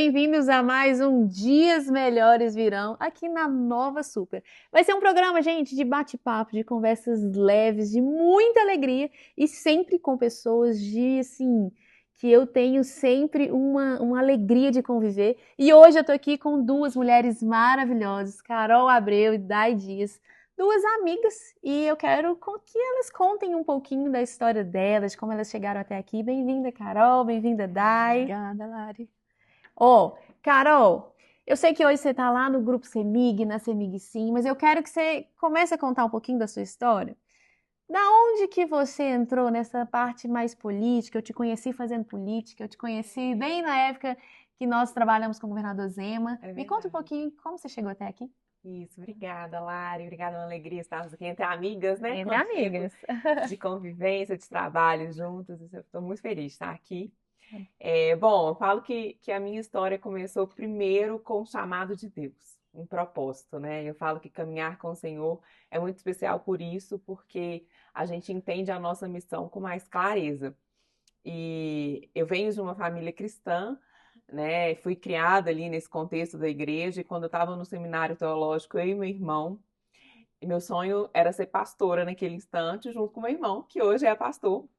bem-vindos a mais um Dias Melhores Virão aqui na Nova Super. Vai ser um programa, gente, de bate-papo, de conversas leves, de muita alegria e sempre com pessoas que eu tenho sempre uma alegria de conviver. E hoje eu tô aqui com duas mulheres maravilhosas, Carol Abreu e Dai Dias, duas amigas, e eu quero que elas contem um pouquinho da história delas, de como elas chegaram até aqui. Bem-vinda, Carol, bem-vinda, Dai. Obrigada, Lari. Carol, eu sei que hoje você está lá no grupo CEMIG, na CEMIG Sim, mas eu quero que você comece a contar um pouquinho da sua história. Da onde que você entrou nessa parte mais política? Eu te conheci fazendo política, eu te conheci bem na época que nós trabalhamos com o governador Zema. É Me conta um verdade. pouquinho como você chegou até aqui. Isso, obrigada, Lari. Obrigada, é uma alegria estarmos aqui entre amigas, né? Entre Quanto tempo amigas. de convivência, de trabalho juntas. Eu estou muito feliz de estar aqui. Eu falo que a minha história começou primeiro com o chamado de Deus, um propósito, né? Eu falo que caminhar com o Senhor é muito especial por isso, porque a gente entende a nossa missão com mais clareza. E eu venho de uma família cristã, né? Fui criada ali nesse contexto da igreja, e quando eu estava no seminário teológico, eu e meu irmão, e meu sonho era ser pastora naquele instante, junto com meu irmão, que hoje é pastor.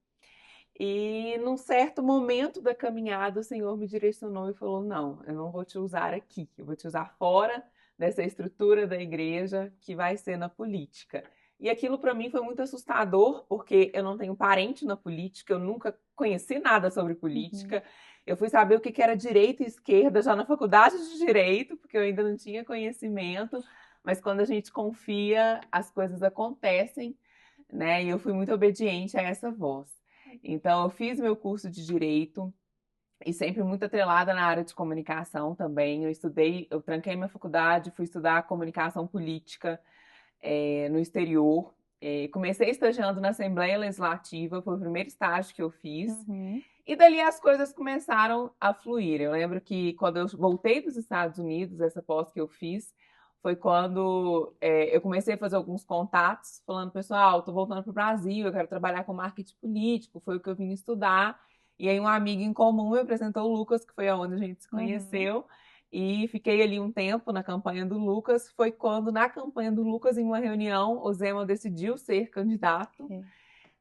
E num certo momento da caminhada, o Senhor me direcionou e falou: Não, eu não vou te usar aqui, eu vou te usar fora dessa estrutura da igreja, que vai ser na política. E aquilo para mim foi muito assustador, porque eu não tenho parente na política, eu nunca conheci nada sobre Uhum. política. Eu fui saber o que era direita e esquerda já na faculdade de direito, porque eu ainda não tinha conhecimento. Mas quando a gente confia, as coisas acontecem, né? E eu fui muito obediente a essa voz. Então, eu fiz meu curso de direito e sempre muito atrelada na área de comunicação também. Eu tranquei minha faculdade, fui estudar comunicação política no exterior. Comecei estagiando na Assembleia Legislativa, foi o primeiro estágio que eu fiz. Uhum. E dali as coisas começaram a fluir. Eu lembro que quando eu voltei dos Estados Unidos, essa pós que eu fiz, foi quando eu comecei a fazer alguns contatos, falando, pessoal, estou voltando para o Brasil, eu quero trabalhar com marketing político, foi o que eu vim estudar. E aí um amigo em comum me apresentou o Lucas, que foi onde a gente se Uhum. conheceu, e fiquei ali um tempo na campanha do Lucas. Foi quando, na campanha do Lucas, em uma reunião, o Zema decidiu ser candidato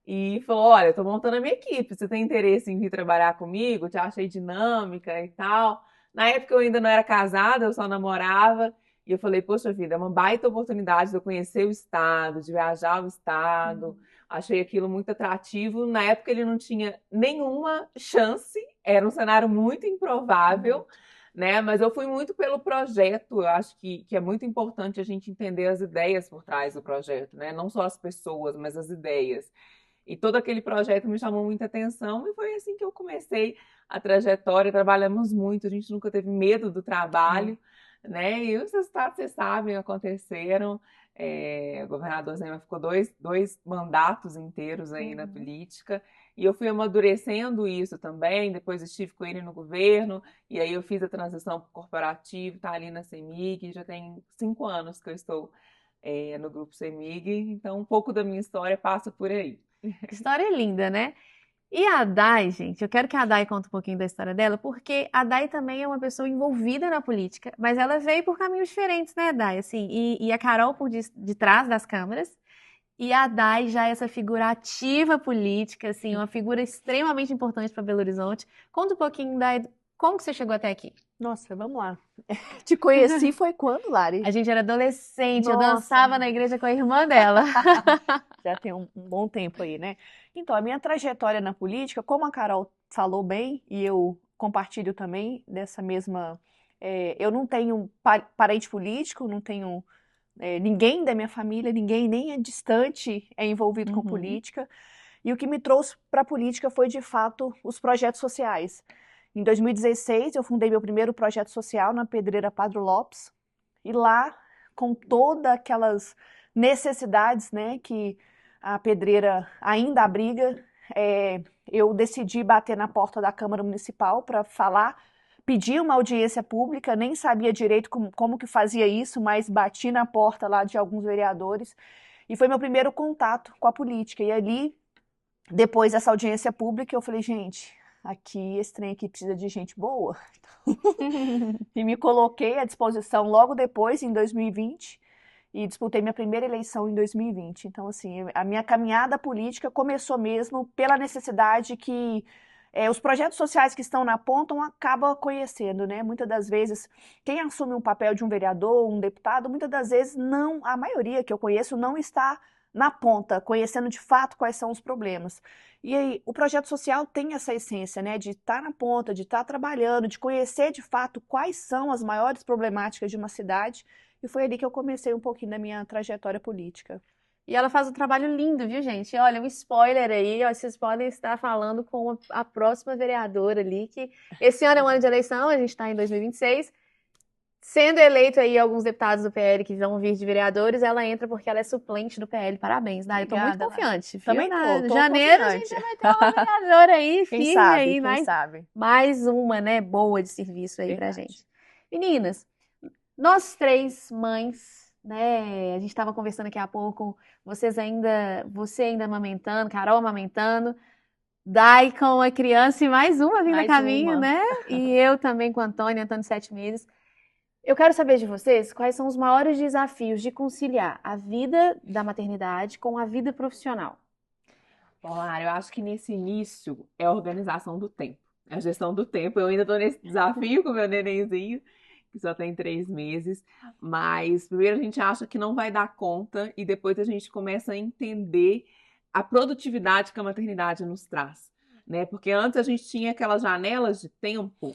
e falou: Olha, eu tô montando a minha equipe. Você tem interesse em vir trabalhar comigo? Te achei dinâmica e tal. Na época eu ainda não era casada, eu só namorava. E eu falei: Poxa vida, é uma baita oportunidade de eu conhecer o estado, de viajar o estado. Uhum. Achei aquilo muito atrativo. Na época ele não tinha nenhuma chance, era um cenário muito improvável, Muito. né? Mas eu fui muito pelo projeto. Eu acho que é muito importante a gente entender as ideias por trás do projeto, né? Não só as pessoas, mas as ideias. E todo aquele projeto me chamou muita atenção e foi assim que eu comecei a trajetória. Trabalhamos muito, a gente nunca teve medo do É. trabalho, né? E os resultados, vocês sabem, aconteceram. O governador Zema ficou dois mandatos inteiros aí na Uhum. política. E eu fui amadurecendo isso também. Depois estive com ele no governo. E aí eu fiz a transição para o corporativo, tá ali na CEMIG. Já tem 5 anos que eu estou no grupo CEMIG. Então, um pouco da minha história passa por aí. Que história linda, né? E a Dai, gente, eu quero que a Dai conte um pouquinho da história dela, porque a Dai também é uma pessoa envolvida na política, mas ela veio por caminhos diferentes, né, Dai? Assim, e a Carol por de trás das câmeras, e a Dai já é essa figura ativa política, assim, uma figura extremamente importante para Belo Horizonte. Conta um pouquinho, Dai, como que você chegou até aqui? Nossa, vamos lá. Te conheci foi quando, A Lari? gente era adolescente, eu Nossa, dançava na igreja com a irmã dela. já tem um bom tempo aí, né? Então, a minha trajetória na política, como a Carol falou bem, e eu compartilho também dessa mesma. Eu não tenho parente político, não tenho ninguém da minha família, ninguém nem é distante é envolvido com Uhum. política. E o que me trouxe para a política foi, de fato, os projetos sociais. Em 2016, eu fundei meu primeiro projeto social na Pedreira Padre Lopes, e lá, com todas aquelas necessidades, né, que a pedreira ainda abriga, eu decidi bater na porta da Câmara Municipal para falar, pedir uma audiência pública, nem sabia direito como que fazia isso, mas bati na porta lá de alguns vereadores, e foi meu primeiro contato com a política. E ali, depois dessa audiência pública, eu falei, gente, aqui, esse trem aqui precisa de gente boa. E me coloquei à disposição logo depois, em 2020, e disputei minha primeira eleição em 2020. Então, assim, a minha caminhada política começou mesmo pela necessidade que os projetos sociais que estão na ponta acabam conhecendo, né? Muitas das vezes, quem assume um papel de um vereador, um deputado, muitas das vezes não, a maioria que eu conheço não está na ponta, conhecendo de fato quais são os problemas. E aí, o projeto social tem essa essência, né? De estar na ponta, de estar trabalhando, de conhecer de fato quais são as maiores problemáticas de uma cidade. E foi ali que eu comecei um pouquinho da minha trajetória política. E ela faz um trabalho lindo, viu, gente? Olha, um spoiler aí, ó, vocês podem estar falando com a próxima vereadora ali, que esse ano é um ano de eleição, a gente está em 2026. Sendo eleito aí alguns deputados do PL que vão vir de vereadores, ela entra porque ela é suplente do PL. Parabéns, Dai. Eu tô muito Obrigada, confiante. Viu? Também tô Janeiro confiante. a gente vai ter uma vereadora aí, Quem firme sabe, aí, quem sabe. mais uma, né, boa de serviço aí pra Verdade. gente. Meninas, nós três mães, né, a gente tava conversando aqui há pouco, você ainda amamentando, Carol amamentando, Dai com a criança e mais uma vindo a Mais caminho, uma. né? E eu também com Antônio de 7 meses. Eu quero saber de vocês quais são os maiores desafios de conciliar a vida da maternidade com a vida profissional. Bom, Lara, eu acho que nesse início é a organização do tempo, a gestão do tempo. Eu ainda estou nesse desafio com o meu nenenzinho, que só tem 3 meses, mas primeiro a gente acha que não vai dar conta e depois a gente começa a entender a produtividade que a maternidade nos traz, né? Porque antes a gente tinha aquelas janelas de tempo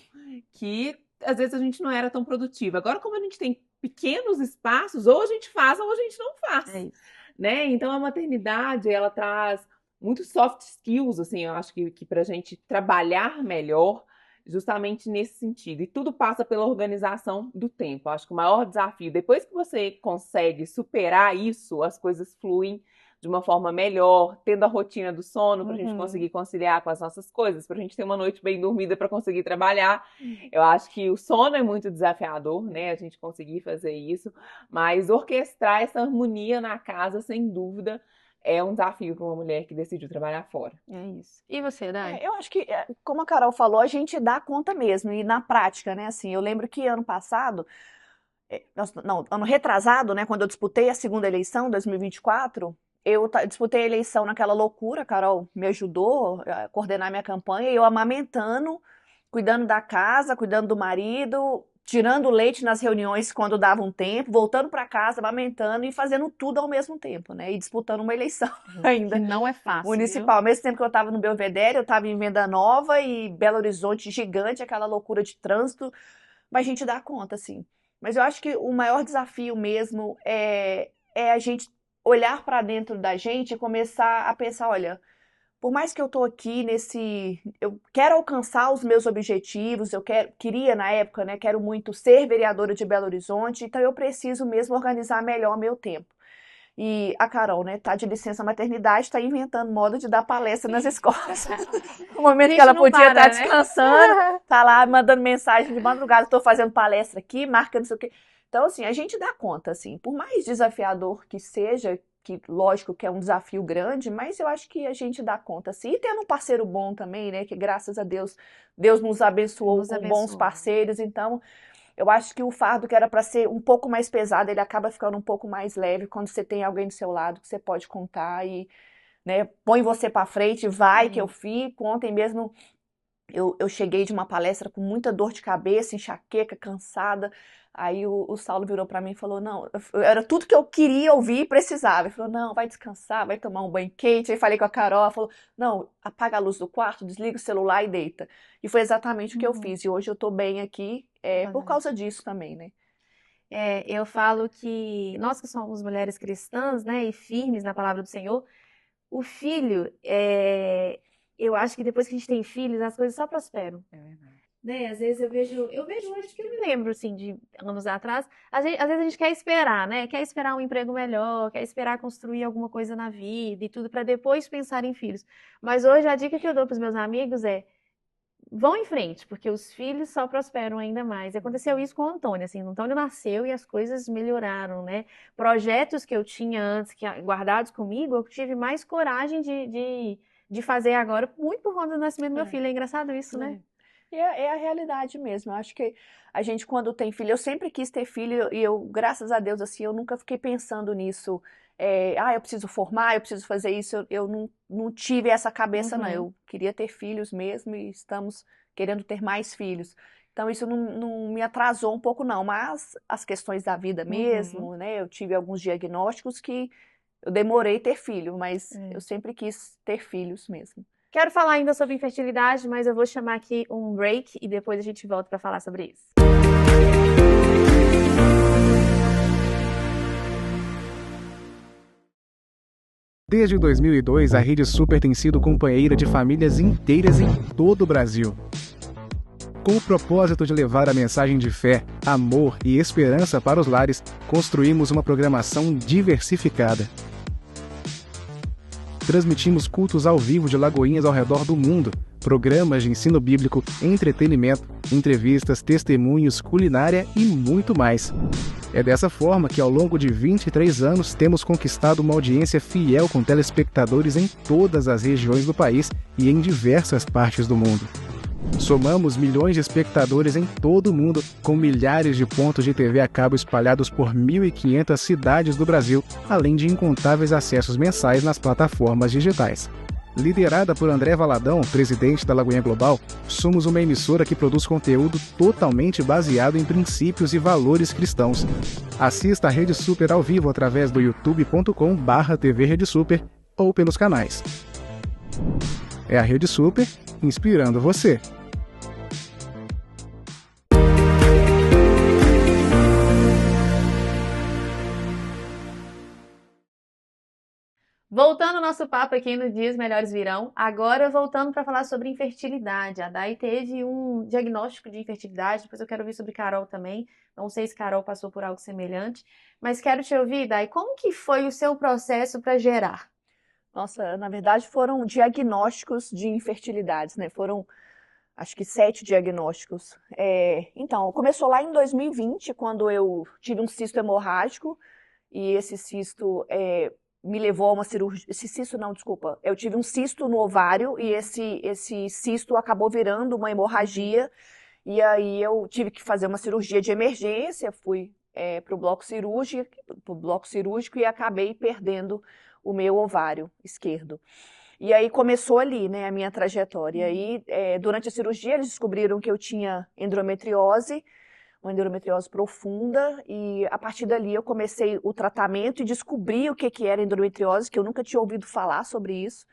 que às vezes a gente não era tão produtiva. Agora, como a gente tem pequenos espaços, ou a gente faz ou a gente não faz, né? Então a maternidade, ela traz muitos soft skills, assim, eu acho que pra gente trabalhar melhor, justamente nesse sentido. E tudo passa pela organização do tempo. Eu acho que o maior desafio, depois que você consegue superar isso, as coisas fluem de uma forma melhor, tendo a rotina do sono para a gente conseguir conciliar com as nossas coisas, para a gente ter uma noite bem dormida para conseguir trabalhar. Eu acho que o sono é muito desafiador, né? A gente conseguir fazer isso, mas orquestrar essa harmonia na casa, sem dúvida, é um desafio para uma mulher que decidiu trabalhar fora. É isso. E você, Dai? Eu acho que, como a Carol falou, a gente dá conta mesmo, e na prática, né, assim, eu lembro que ano passado, ano retrasado, né, quando eu disputei a segunda eleição, 2024, eu disputei a eleição naquela loucura, a Carol me ajudou a coordenar minha campanha, e eu amamentando, cuidando da casa, cuidando do marido, tirando leite nas reuniões quando dava um tempo, voltando para casa, amamentando e fazendo tudo ao mesmo tempo, né, e disputando uma eleição ainda. Que não é fácil, Municipal. Ao mesmo tempo que eu estava no Belvedere, eu estava em Venda Nova e Belo Horizonte gigante, aquela loucura de trânsito, mas a gente dá conta, assim. Mas eu acho que o maior desafio mesmo é a gente olhar para dentro da gente e começar a pensar, olha, por mais que eu tô aqui eu quero alcançar os meus objetivos, queria na época, né, quero muito ser vereadora de Belo Horizonte, então eu preciso mesmo organizar melhor meu tempo. E a Carol, né, tá de licença maternidade, tá inventando modo de dar palestra nas escolas. No momento que ela podia estar descansando, tá lá mandando mensagem de madrugada, tô fazendo palestra aqui, marca não sei o quê. Então, assim, a gente dá conta, assim, por mais desafiador que seja, que lógico que é um desafio grande, mas eu acho que a gente dá conta, assim. E tendo um parceiro bom também, né, que graças a Deus, Deus nos abençoou com bons parceiros, então eu acho que o fardo que era para ser um pouco mais pesado, ele acaba ficando um pouco mais leve quando você tem alguém do seu lado que você pode contar e, né, põe você para frente, vai que eu fico. Ontem mesmo eu cheguei de uma palestra com muita dor de cabeça, enxaqueca, cansada. Aí o Saulo virou para mim e falou, não, era tudo que eu queria ouvir e precisava. Ele falou, não, vai descansar, vai tomar um banho quente. Aí falei com a Carol, ela falou, não, apaga a luz do quarto, desliga o celular e deita. E foi exatamente o que eu fiz. E hoje eu tô bem aqui, por causa disso também, né? Eu falo que nós que somos mulheres cristãs, né, e firmes na palavra do Senhor, o filho, eu acho que depois que a gente tem filhos, as coisas só prosperam. É verdade. Né? Às vezes eu vejo hoje que eu me lembro, assim, de anos atrás, às vezes a gente quer esperar, né? Quer esperar um emprego melhor, quer esperar construir alguma coisa na vida e tudo, para depois pensar em filhos. Mas hoje a dica que eu dou para os meus amigos é, vão em frente, porque os filhos só prosperam ainda mais. E aconteceu isso com o Antônio, assim, o Antônio nasceu e as coisas melhoraram, né? Projetos que eu tinha antes, guardados comigo, eu tive mais coragem de de fazer agora, muito por conta do nascimento do meu filho. É engraçado isso, né? E é a realidade mesmo. Eu acho que a gente, quando tem filho, eu sempre quis ter filho e eu, graças a Deus, assim, eu nunca fiquei pensando nisso. Eu preciso formar, eu preciso fazer isso. Eu não tive essa cabeça, não. Uhum. Eu queria ter filhos mesmo e estamos querendo ter mais filhos. Então, isso não me atrasou um pouco, não. Mas as questões da vida mesmo, né? Eu tive alguns diagnósticos que eu demorei ter filho, mas eu sempre quis ter filhos mesmo. Quero falar ainda sobre infertilidade, mas eu vou chamar aqui um break e depois a gente volta para falar sobre isso. Desde 2002, a Rede Super tem sido companheira de famílias inteiras em todo o Brasil. Com o propósito de levar a mensagem de fé, amor e esperança para os lares, construímos uma programação diversificada. Transmitimos cultos ao vivo de Lagoinhas ao redor do mundo, programas de ensino bíblico, entretenimento, entrevistas, testemunhos, culinária e muito mais. É dessa forma que ao longo de 23 anos temos conquistado uma audiência fiel com telespectadores em todas as regiões do país e em diversas partes do mundo. Somamos milhões de espectadores em todo o mundo, com milhares de pontos de TV a cabo espalhados por 1.500 cidades do Brasil, além de incontáveis acessos mensais nas plataformas digitais. Liderada por André Valadão, presidente da Lagoinha Global, somos uma emissora que produz conteúdo totalmente baseado em princípios e valores cristãos. Assista a Rede Super ao vivo através do youtube.com/TV Rede Super ou pelos canais. É a Rede Super, inspirando você. Voltando ao nosso papo aqui no Dias Melhores Virão, agora voltando para falar sobre infertilidade. A Day teve um diagnóstico de infertilidade, depois eu quero ouvir sobre Carol também. Não sei se Carol passou por algo semelhante, mas quero te ouvir, Day, como que foi o seu processo para gerar? Nossa, na verdade foram diagnósticos de infertilidades, né? Foram, acho que 7 diagnósticos. Então, começou lá em 2020, quando eu tive um cisto hemorrágico, e esse cisto me levou a uma cirurgia. Esse cisto, não, desculpa. Eu tive um cisto no ovário, e esse cisto acabou virando uma hemorragia, e aí eu tive que fazer uma cirurgia de emergência, fui para o bloco cirúrgico e acabei perdendo o meu ovário esquerdo. E aí começou ali, né, a minha trajetória. E aí, durante a cirurgia, eles descobriram que eu tinha endometriose, uma endometriose profunda, e a partir dali eu comecei o tratamento e descobri o que era endometriose, que eu nunca tinha ouvido falar sobre isso.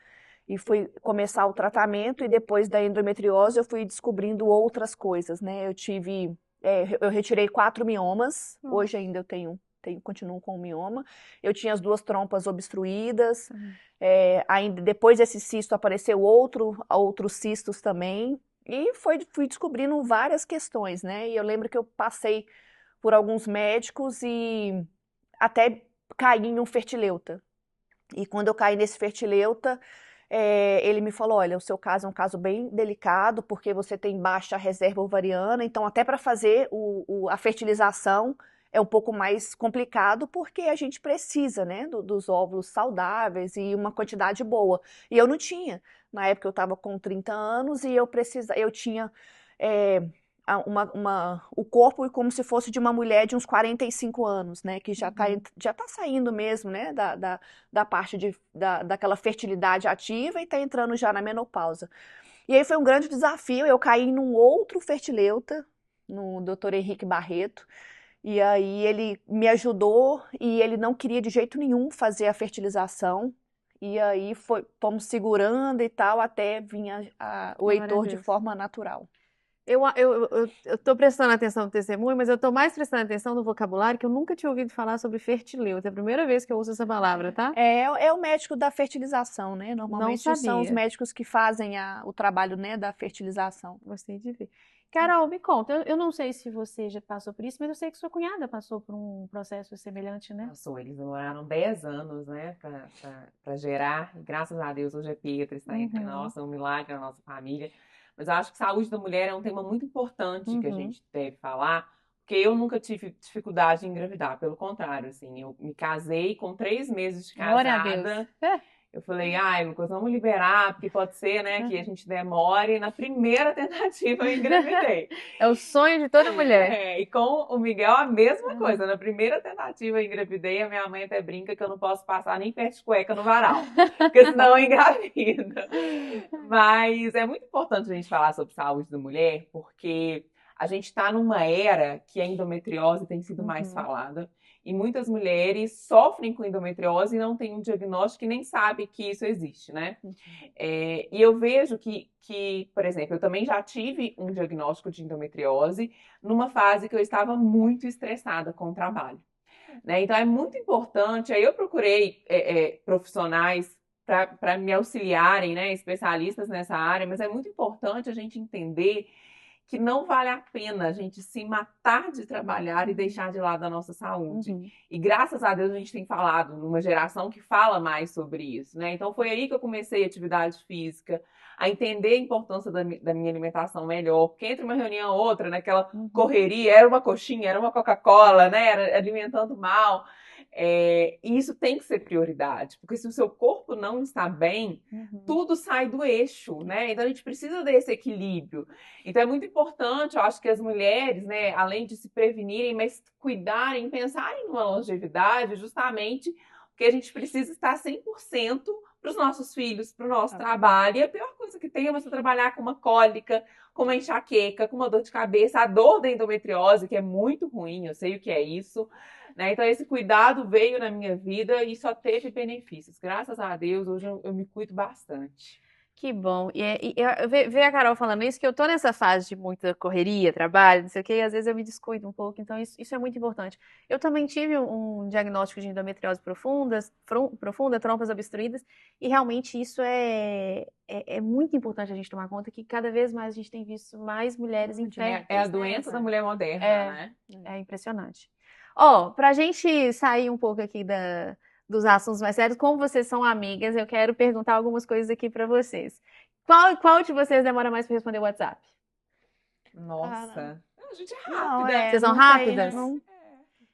E fui começar o tratamento, e depois da endometriose eu fui descobrindo outras coisas, né? Eu retirei 4 miomas, hoje ainda eu continuo com o mioma. Eu tinha as 2 trompas obstruídas, ainda depois desse cisto apareceu outros cistos também, e fui descobrindo várias questões, né? E eu lembro que eu passei por alguns médicos e até caí em um fertileuta. E quando eu caí nesse fertileuta, ele me falou, olha, o seu caso é um caso bem delicado, porque você tem baixa reserva ovariana, então até para fazer a fertilização é um pouco mais complicado, porque a gente precisa, né, dos óvulos saudáveis e uma quantidade boa. E eu não tinha. Na época eu estava com 30 anos e eu tinha o corpo como se fosse de uma mulher de uns 45 anos, né, que já tá saindo mesmo, né, da parte daquela fertilidade ativa e tá entrando já na menopausa. E aí foi um grande desafio, eu caí num outro fertileuta, no Dr. Henrique Barreto, e aí ele me ajudou e ele não queria de jeito nenhum fazer a fertilização, e aí fomos segurando e tal, até vinha o Heitor de forma natural. Eu tô prestando atenção no testemunho, mas eu tô mais prestando atenção no vocabulário, que eu nunca tinha ouvido falar sobre fertileuta. É a primeira vez que eu uso essa palavra, tá? É o médico da fertilização, né? Normalmente Não são os sabia. médicos que fazem o trabalho, né, da fertilização. Gostei de ver. Carol, me conta, eu não sei se você já passou por isso, mas eu sei que sua cunhada passou por um processo semelhante, né? Passou, eles demoraram 10 anos, né, pra gerar, e graças a Deus hoje é Pietra, está entre nós, é um milagre na nossa família. Mas eu acho que saúde da mulher é um tema muito importante que a gente deve falar, porque eu nunca tive dificuldade em engravidar, pelo contrário, assim, eu me casei com 3 meses de Glória a casada, Deus. Eu falei, ai, Lucas, vamos liberar, porque pode ser, né, que a gente demore. Na primeira tentativa eu engravidei. É o sonho de toda mulher. E com o Miguel a mesma coisa. Na primeira tentativa eu engravidei, a minha mãe até brinca que eu não posso passar nem perto de cueca no varal, porque senão eu engravido. Mas é muito importante a gente falar sobre saúde da mulher, porque a gente está numa era que a endometriose tem sido mais falada. E muitas mulheres sofrem com endometriose e não têm um diagnóstico e nem sabem que isso existe, né? E eu vejo que, por exemplo, eu também já tive um diagnóstico de endometriose numa fase que eu estava muito estressada com o trabalho, né? Então é muito importante, aí eu procurei profissionais para me auxiliarem, né? Especialistas nessa área, mas é muito importante a gente entender que não vale a pena a gente se matar de trabalhar e deixar de lado a nossa saúde. E graças a Deus a gente tem falado numa geração que fala mais sobre isso, né? Então foi aí que eu comecei a atividade física, a entender a importância da minha alimentação melhor, porque entre uma reunião e outra, naquela correria, era uma coxinha, era uma Coca-Cola, né? Era alimentando mal. E isso tem que ser prioridade, porque se o seu corpo não está bem, tudo sai do eixo, né? Então a gente precisa desse equilíbrio. Então é muito importante, eu acho que as mulheres, né, além de se prevenirem, mas cuidarem, pensarem numa longevidade, justamente porque a gente precisa estar 100% para os nossos filhos, para o nosso trabalho. E a pior coisa que tem é você trabalhar com uma cólica, com uma enxaqueca, com uma dor de cabeça, a dor da endometriose, que é muito ruim, eu sei o que é isso. Né? Então, esse cuidado veio na minha vida e só teve benefícios. Graças a Deus, hoje eu me cuido bastante. Que bom. E ver a Carol falando isso, que eu tô nessa fase de muita correria, trabalho, não sei o quê, e às vezes eu me descuido um pouco, então isso é muito importante. Eu também tive um diagnóstico de endometriose profunda, trompas obstruídas, e realmente isso é muito importante a gente tomar conta, que cada vez mais a gente tem visto mais mulheres inférteis. É a doença da mulher moderna, né? É impressionante. Pra gente sair um pouco aqui dos assuntos mais sérios, como vocês são amigas, eu quero perguntar algumas coisas aqui pra vocês. Qual de vocês demora mais pra responder o WhatsApp? Nossa, a gente é Não, rápida. Vocês são rápidas?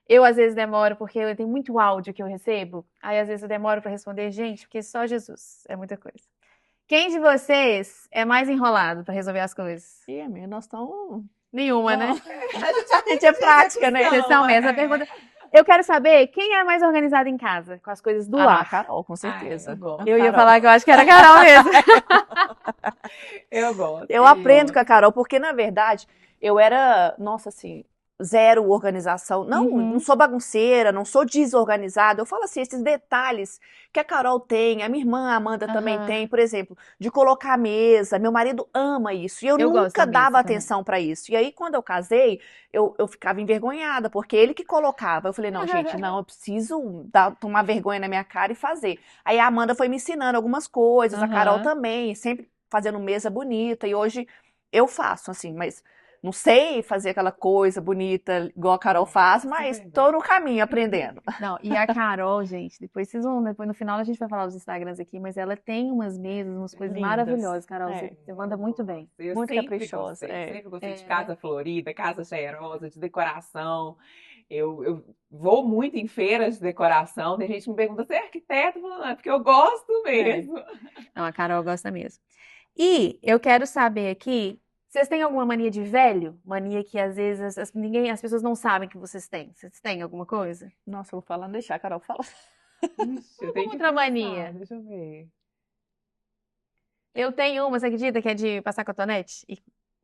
Eu, às vezes, demoro, porque eu tenho muito áudio que eu recebo, aí, às vezes, eu demoro pra responder, gente, porque só Jesus, é muita coisa. Quem de vocês é mais enrolado pra resolver as coisas? Ih, amiga, nós estamos... Nenhuma, né? A gente é prática, né? Vocês são mesmo. Pergunta... Eu quero saber quem é mais organizada em casa, com as coisas do lar. A Carol, com certeza. Eu ia falar que eu acho que era a Carol mesmo. Eu gosto. Eu aprendo com a Carol, porque, na verdade, eu era, nossa, assim, zero organização. Não sou bagunceira, não sou desorganizada. Eu falo assim, esses detalhes que a Carol tem, a minha irmã a Amanda também tem, por exemplo, de colocar a mesa. Meu marido ama isso. E eu nunca dava atenção pra isso. E aí, quando eu casei, eu ficava envergonhada, porque ele que colocava. Eu falei, não, gente, não, eu preciso tomar vergonha na minha cara e fazer. Aí a Amanda foi me ensinando algumas coisas, a Carol também, sempre fazendo mesa bonita. E hoje eu faço, assim, mas... Não sei fazer aquela coisa bonita igual a Carol faz, mas tô no caminho aprendendo. Não, e a Carol, gente, depois no final a gente vai falar dos Instagrams aqui, mas ela tem umas mesas, umas coisas maravilhosas, Carol. Você manda muito bem. Muito caprichosa. Sempre gostei de casa florida, casa cheirosa, de decoração. Eu vou muito em feiras de decoração. Tem gente que me pergunta, você é arquiteto? Eu falo, não, é porque eu gosto mesmo. Não, a Carol gosta mesmo. E eu quero saber aqui, vocês têm alguma mania de velho? Mania que às vezes as pessoas não sabem que vocês têm. Vocês têm alguma coisa? Nossa, eu vou falar, não deixar a Carol falar. Eu tenho outra mania. Deixa eu ver. Eu tenho uma, você acredita, que é de passar cotonete?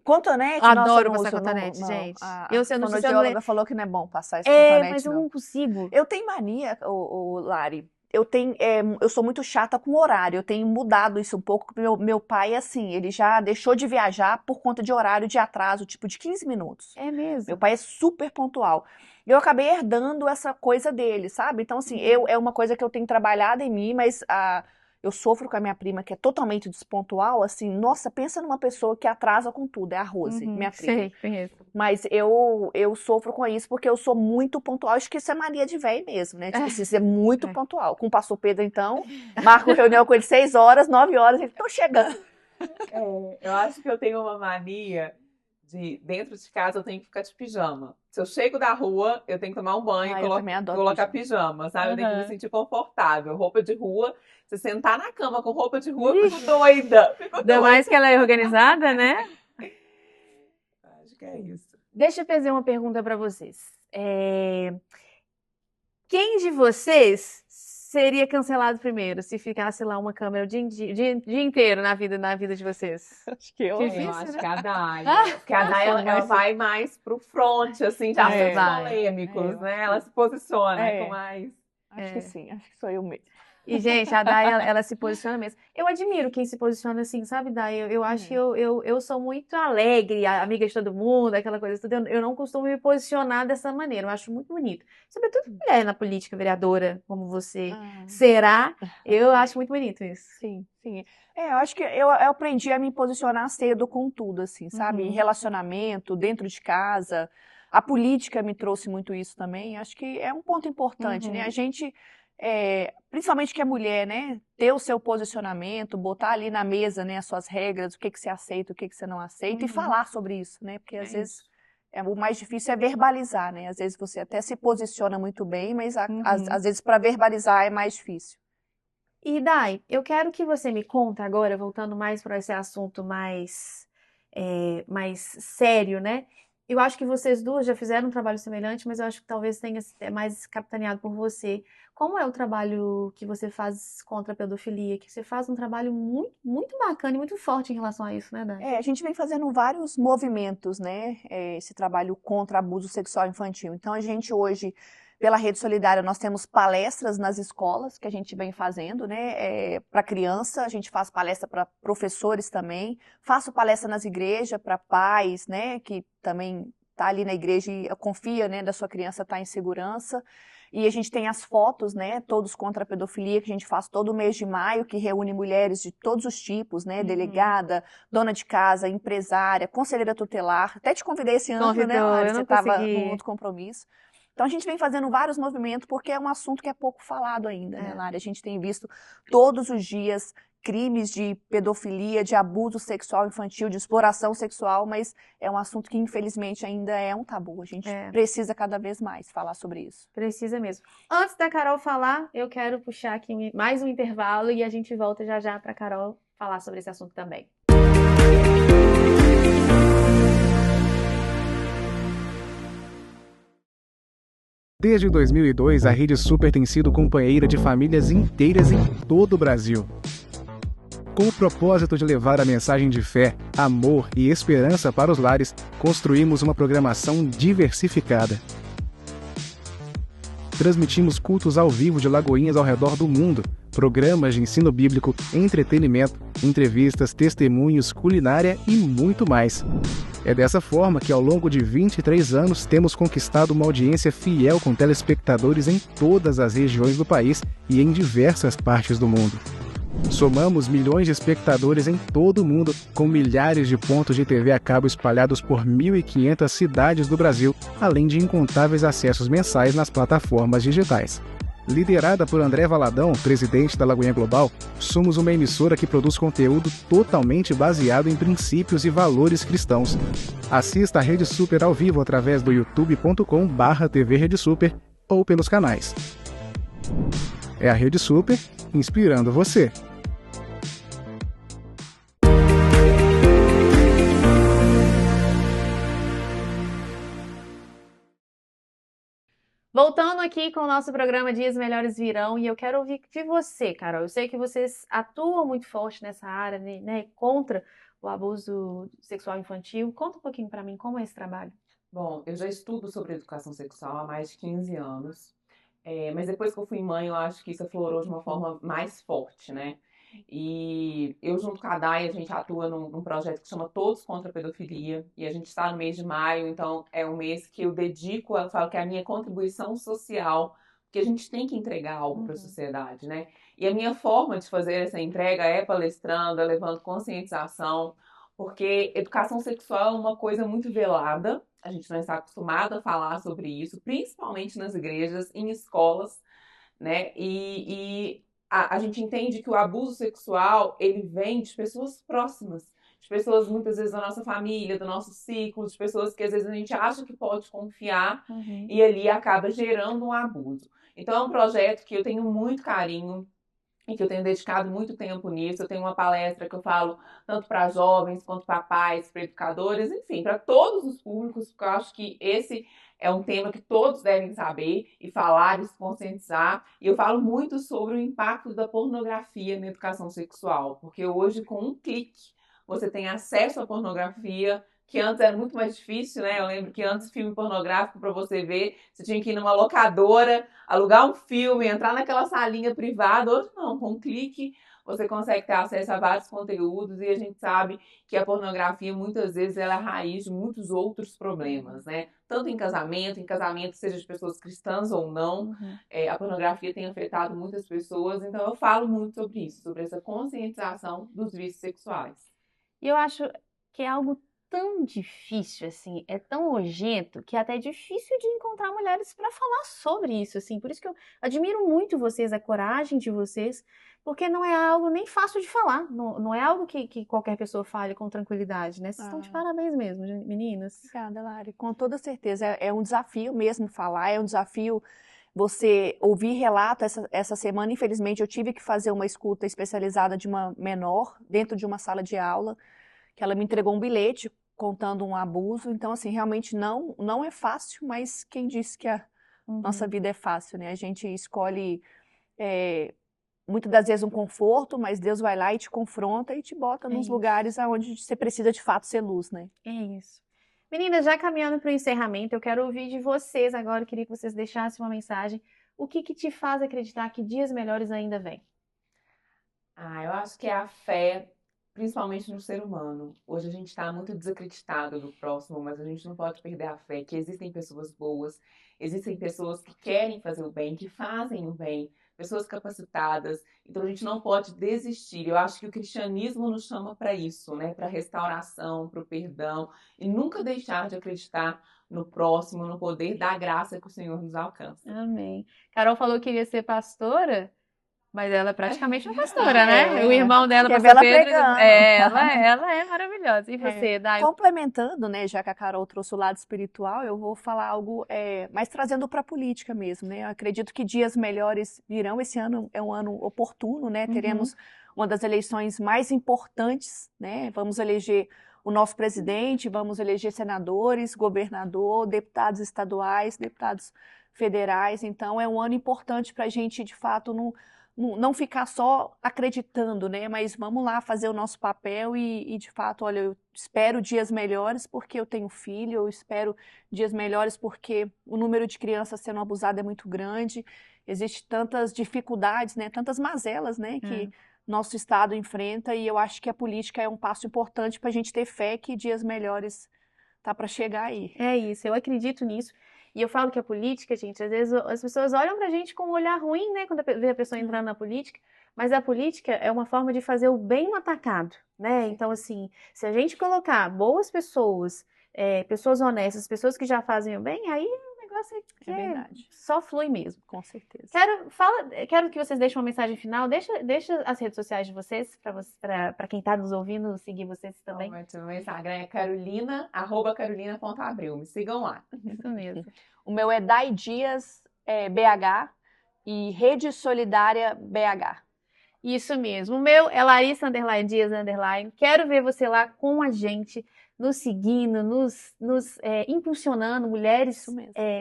Cotonete? Eu adoro nossa, passar não, cotonete, não. gente. A fonoaudióloga falou que não é bom passar esse cotonete, mas eu não consigo. Eu tenho mania, Lari. Eu sou muito chata com horário, eu tenho mudado isso um pouco, porque meu pai, assim, ele já deixou de viajar por conta de horário de atraso, tipo de 15 minutos. É mesmo? Meu pai é super pontual. Eu acabei herdando essa coisa dele, sabe? Então, assim, é uma coisa que eu tenho trabalhado em mim, mas eu sofro com a minha prima, que é totalmente despontual, assim, nossa, pensa numa pessoa que atrasa com tudo, é a Rose, minha prima. Sei, conheço. Mas eu sofro com isso porque eu sou muito pontual, acho que isso é mania de velho mesmo, né? Tipo, precisa ser muito pontual. Com o pastor Pedro, então, marco reunião com ele 6 horas, 9 horas, ele tô chegando. Eu acho que eu tenho uma mania dentro de casa eu tenho que ficar de pijama. Se eu chego da rua, eu tenho que tomar um banho Eu também adoro colocar pijama. pijama, sabe? Eu tenho que me Aham. sentir confortável. Roupa de rua, se sentar na cama com roupa de rua, eu fico doida. Fico Ainda doida. mais que ela é organizada, né? Acho que é isso. Deixa eu fazer uma pergunta para vocês. Quem de vocês seria cancelado primeiro se ficasse lá uma câmera o dia inteiro na vida de vocês? Acho que eu. Difícil, Eu acho né? que a Dai. Porque a Dai, ela vai mais pro front, assim, de assuntos vai. polêmicos, Eu né? acho Ela se posiciona É. com mais... Acho que sim, acho que sou eu mesmo. E, gente, a Dai, ela se posiciona mesmo. Eu admiro quem se posiciona assim, sabe, Dai? Eu acho que eu sou muito alegre, amiga de todo mundo, aquela coisa toda. Eu não costumo me posicionar dessa maneira. Eu acho muito bonito. Sobretudo mulher na política, vereadora, como você será. Eu acho muito bonito isso. Sim, sim. Eu acho que eu aprendi a me posicionar cedo com tudo, assim, sabe? Em relacionamento, dentro de casa. A política me trouxe muito isso também. Acho que é um ponto importante, né? A gente, principalmente que é mulher, né? Ter o seu posicionamento, botar ali na mesa, né, as suas regras, o que que você aceita, o que que você não aceita, e falar sobre isso, né? Porque às vezes o mais difícil é verbalizar, né? Às vezes você até se posiciona muito bem, mas às vezes para verbalizar é mais difícil. E Dai, eu quero que você me conte agora, voltando mais para esse assunto mais sério, né? Eu acho que vocês duas já fizeram um trabalho semelhante, mas eu acho que talvez tenha mais capitaneado por você. Como é o trabalho que você faz contra a pedofilia? Que você faz um trabalho muito, muito bacana e muito forte em relação a isso, né, Dai? A gente vem fazendo vários movimentos, né? Esse trabalho contra abuso sexual infantil. Então, a gente hoje, pela Rede Solidária, nós temos palestras nas escolas que a gente vem fazendo, né? Para criança, a gente faz palestra para professores também. Faço palestra nas igrejas para pais, né? Que também tá ali na igreja e confia, né? Da sua criança estar em segurança. E a gente tem as fotos, né, todos contra a pedofilia, que a gente faz todo mês de maio, que reúne mulheres de todos os tipos, né, delegada, dona de casa, empresária, conselheira tutelar. Até te convidei esse ano, né, Lari? Você estava num outro compromisso. Então a gente vem fazendo vários movimentos, porque é um assunto que é pouco falado ainda, né, Lari? A gente tem visto todos os dias crimes de pedofilia, de abuso sexual infantil, de exploração sexual, mas é um assunto que infelizmente ainda é um tabu. A gente precisa cada vez mais falar sobre isso. Precisa mesmo. Antes da Carol falar, eu quero puxar aqui mais um intervalo e a gente volta já já para a Carol falar sobre esse assunto também. Desde 2002, a Rede Super tem sido companheira de famílias inteiras em todo o Brasil. Com o propósito de levar a mensagem de fé, amor e esperança para os lares, construímos uma programação diversificada. Transmitimos cultos ao vivo de Lagoinhas ao redor do mundo, programas de ensino bíblico, entretenimento, entrevistas, testemunhos, culinária e muito mais. É dessa forma que, ao longo de 23 anos, temos conquistado uma audiência fiel com telespectadores em todas as regiões do país e em diversas partes do mundo. Somamos milhões de espectadores em todo o mundo, com milhares de pontos de TV a cabo espalhados por 1.500 cidades do Brasil, além de incontáveis acessos mensais nas plataformas digitais. Liderada por André Valadão, presidente da Lagoinha Global, somos uma emissora que produz conteúdo totalmente baseado em princípios e valores cristãos. Assista a Rede Super ao vivo através do youtube.com/TV Rede Super ou pelos canais. É a Rede Super, inspirando você. Voltando aqui com o nosso programa Dias Melhores Virão, e eu quero ouvir de você, Carol. Eu sei que vocês atuam muito forte nessa área, né, contra o abuso sexual infantil. Conta um pouquinho para mim como é esse trabalho. Bom, eu já estudo sobre educação sexual há mais de 15 anos, mas depois que eu fui mãe, eu acho que isso aflorou de uma forma mais forte, né? E eu, junto com a Dai, a gente atua num projeto que chama Todos contra a Pedofilia, e a gente está no mês de maio, então é um mês que eu dedico, eu falo que é a minha contribuição social, porque a gente tem que entregar algo para a sociedade, né? E a minha forma de fazer essa entrega é palestrando, é levando conscientização, porque educação sexual é uma coisa muito velada, a gente não está acostumado a falar sobre isso, principalmente nas igrejas, em escolas, né? A gente entende que o abuso sexual, ele vem de pessoas próximas, de pessoas muitas vezes da nossa família, do nosso ciclo, de pessoas que às vezes a gente acha que pode confiar e ali acaba gerando um abuso. Então é um projeto que eu tenho muito carinho e que eu tenho dedicado muito tempo nisso. Eu tenho uma palestra que eu falo tanto para jovens, quanto para pais, para educadores, enfim, para todos os públicos, porque eu acho que esse é um tema que todos devem saber e falar e se conscientizar. E eu falo muito sobre o impacto da pornografia na educação sexual, porque hoje, com um clique, você tem acesso à pornografia, que antes era muito mais difícil, né? Eu lembro que antes filme pornográfico para você ver, você tinha que ir numa locadora, alugar um filme, entrar naquela salinha privada. Hoje não, com um clique você consegue ter acesso a vários conteúdos e a gente sabe que a pornografia muitas vezes ela é a raiz de muitos outros problemas, né? Tanto em casamento, seja de pessoas cristãs ou não, a pornografia tem afetado muitas pessoas, então eu falo muito sobre isso, sobre essa conscientização dos vícios sexuais. E eu acho que é algo tão difícil, assim, é tão nojento, que é até difícil de encontrar mulheres para falar sobre isso, assim. Por isso que eu admiro muito vocês, a coragem de vocês, porque não é algo nem fácil de falar, não é algo que qualquer pessoa fale com tranquilidade, né? Vocês estão de parabéns mesmo, meninas. Obrigada, Lari. Com toda certeza, é um desafio mesmo falar, é um desafio você ouvir relato. Essa semana, infelizmente, eu tive que fazer uma escuta especializada de uma menor dentro de uma sala de aula, que ela me entregou um bilhete contando um abuso. Então, assim, realmente não é fácil, mas quem disse que a nossa vida é fácil, né? A gente escolhe, muitas das vezes, um conforto, mas Deus vai lá e te confronta e te bota nos lugares onde você precisa, de fato, ser luz, né? É isso. Meninas, já caminhando para o encerramento, eu quero ouvir de vocês agora, eu queria que vocês deixassem uma mensagem. O que te faz acreditar que dias melhores ainda vêm? Eu acho que é a fé, principalmente no ser humano. Hoje a gente está muito desacreditado do próximo, mas a gente não pode perder a fé que existem pessoas boas, existem pessoas que querem fazer o bem, que fazem o bem, pessoas capacitadas. Então a gente não pode desistir. Eu acho que o cristianismo nos chama para isso, né? Para restauração, para o perdão, e nunca deixar de acreditar no próximo, no poder da graça que o Senhor nos alcança. Amém. Carol falou que queria ser pastora, mas ela é praticamente uma pastora, né? O irmão dela, pastor Pedro, ela é maravilhosa. E você, Dai? Complementando, né, já que a Carol trouxe o lado espiritual, eu vou falar algo mais trazendo para a política mesmo, né? Eu acredito que dias melhores virão. Esse ano é um ano oportuno, né? Teremos uma das eleições mais importantes, né? Vamos eleger o nosso presidente, vamos eleger senadores, governador, deputados estaduais, deputados federais. Então, é um ano importante para a gente, de fato, não ficar só acreditando, né? Mas vamos lá fazer o nosso papel e, de fato, olha, eu espero dias melhores porque eu tenho filho, eu espero dias melhores porque o número de crianças sendo abusadas é muito grande, existe tantas dificuldades, né? Tantas mazelas, né? Que nosso estado enfrenta, e eu acho que a política é um passo importante para a gente ter fé que dias melhores tá para chegar aí. É isso, eu acredito nisso. E eu falo que a política, gente, às vezes as pessoas olham pra gente com um olhar ruim, né, quando vê a pessoa entrando na política, mas a política é uma forma de fazer o bem no atacado, né? Então, assim, se a gente colocar boas pessoas, pessoas honestas, pessoas que já fazem o bem, aí o negócio é verdade. Só flui mesmo. Com certeza. Quero que vocês deixem uma mensagem final. Deixa as redes sociais de vocês, para quem está nos ouvindo, seguir vocês também. O meu Instagram é @carolina.abreu. Me sigam lá. Isso mesmo. O meu é Dai Dias BH e Rede Solidária BH. Isso mesmo. O meu é Larissa _Dias_. Quero ver você lá com a gente, nos seguindo, nos impulsionando, mulheres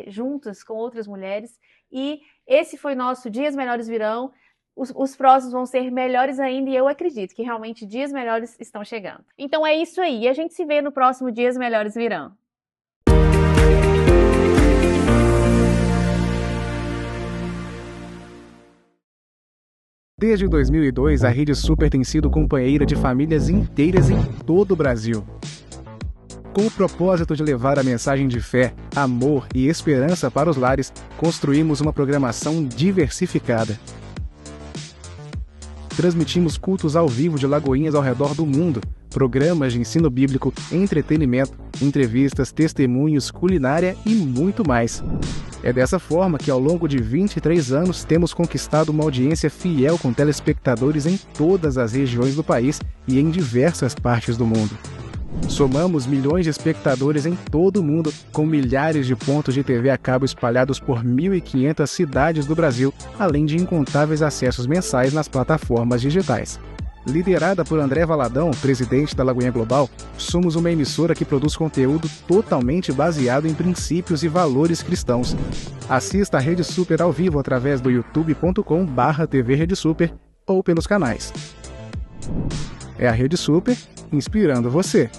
juntas com outras mulheres. E esse foi nosso Dias Melhores Virão. Os próximos vão ser melhores ainda, e eu acredito que realmente dias melhores estão chegando. Então é isso aí. A gente se vê no próximo Dias Melhores Virão. Desde 2002, a Rede Super tem sido companheira de famílias inteiras em todo o Brasil. Com o propósito de levar a mensagem de fé, amor e esperança para os lares, construímos uma programação diversificada. Transmitimos cultos ao vivo de Lagoinhas ao redor do mundo, programas de ensino bíblico, entretenimento, entrevistas, testemunhos, culinária e muito mais. É dessa forma que ao longo de 23 anos temos conquistado uma audiência fiel com telespectadores em todas as regiões do país e em diversas partes do mundo. Somamos milhões de espectadores em todo o mundo, com milhares de pontos de TV a cabo espalhados por 1.500 cidades do Brasil, além de incontáveis acessos mensais nas plataformas digitais. Liderada por André Valadão, presidente da Lagoinha Global, somos uma emissora que produz conteúdo totalmente baseado em princípios e valores cristãos. Assista a Rede Super ao vivo através do youtube.com/TV Rede Super ou pelos canais. É a Rede Super, inspirando você.